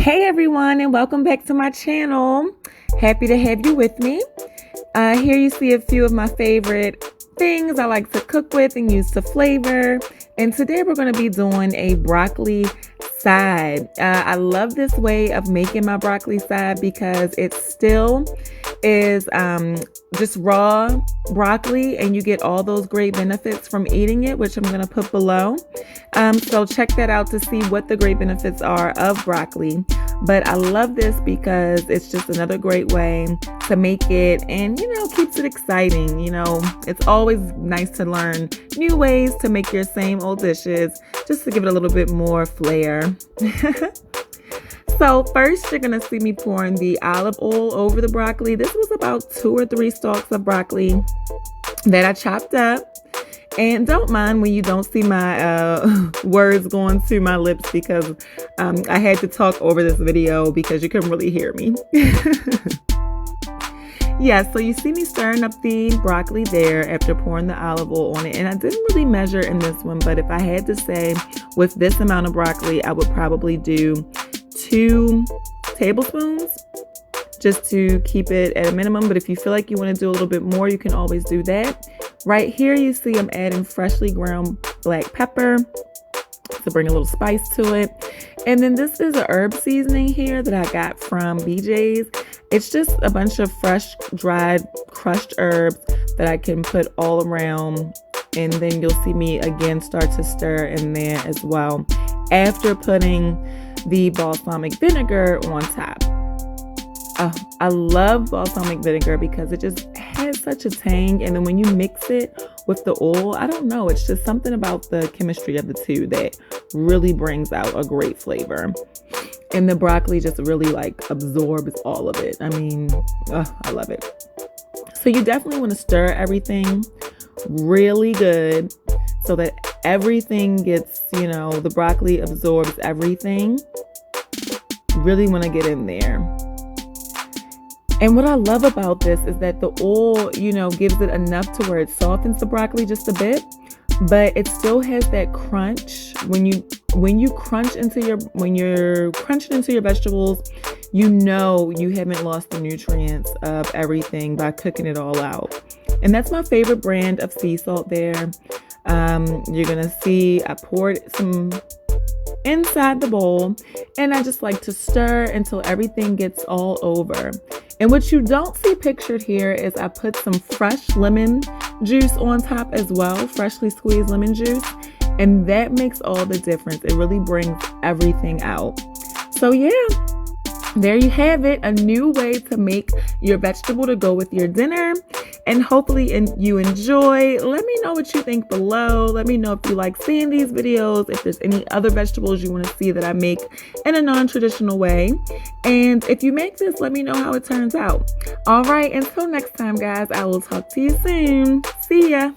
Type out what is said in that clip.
Hey everyone, and welcome back to my channel. Happy to have you with me. Here you see a few of my favorite things I like to cook with and use to flavor. And today we're going to be doing a broccoli side. I love this way of making my broccoli side because it still is just raw broccoli and you get all those great benefits from eating it, which I'm going to put below. So check that out to see what the great benefits are of broccoli. But I love this because it's just another great way to make it and, keeps it exciting. It's always nice to learn new ways to make your same old dishes just to give it a little bit more flair. So first, you're going to see me pouring the olive oil over the broccoli. This was about 2 or 3 stalks of broccoli that I chopped up. And don't mind when you don't see my words going to my lips because I had to talk over this video because you couldn't really hear me. Yeah, so you see me stirring up the broccoli there after pouring the olive oil on it. And I didn't really measure in this one, but if I had to say with this amount of broccoli, I would probably do 2 tablespoons just to keep it at a minimum. But if you feel like you want to do a little bit more, you can always do that. Right here, you see I'm adding freshly ground black pepper to bring a little spice to it. And then this is a herb seasoning here that I got from Veggies. It's just a bunch of fresh, dried, crushed herbs that I can put all around. And then you'll see me again start to stir in there as well after putting the balsamic vinegar on top. I love balsamic vinegar because it just has such a tang, and then when you mix it with the oil, I don't know, it's just something about the chemistry of the two that really brings out a great flavor. And the broccoli just really absorbs all of it. I mean, I love it. So you definitely want to stir everything really good so that everything gets, the broccoli absorbs everything. Really want to get in there. And what I love about this is that the oil, gives it enough to where it softens the broccoli just a bit, but it still has that crunch. When you're crunching into your vegetables, you haven't lost the nutrients of everything by cooking it all out. And that's my favorite brand of sea salt there. You're gonna see I poured some inside the bowl, and I just like to stir until everything gets all over. And what you don't see pictured here is I put some fresh lemon juice on top as well, freshly squeezed lemon juice, and that makes all the difference. It really brings everything out. So yeah, there you have it, a new way to make your vegetable to go with your dinner, and hopefully you enjoy. Let me know what you think below. Let me know if you like seeing these videos, if there's any other vegetables you want to see that I make in a non-traditional way. And if you make this, let me know how it turns out. All right, until next time, guys, I will talk to you soon. See ya.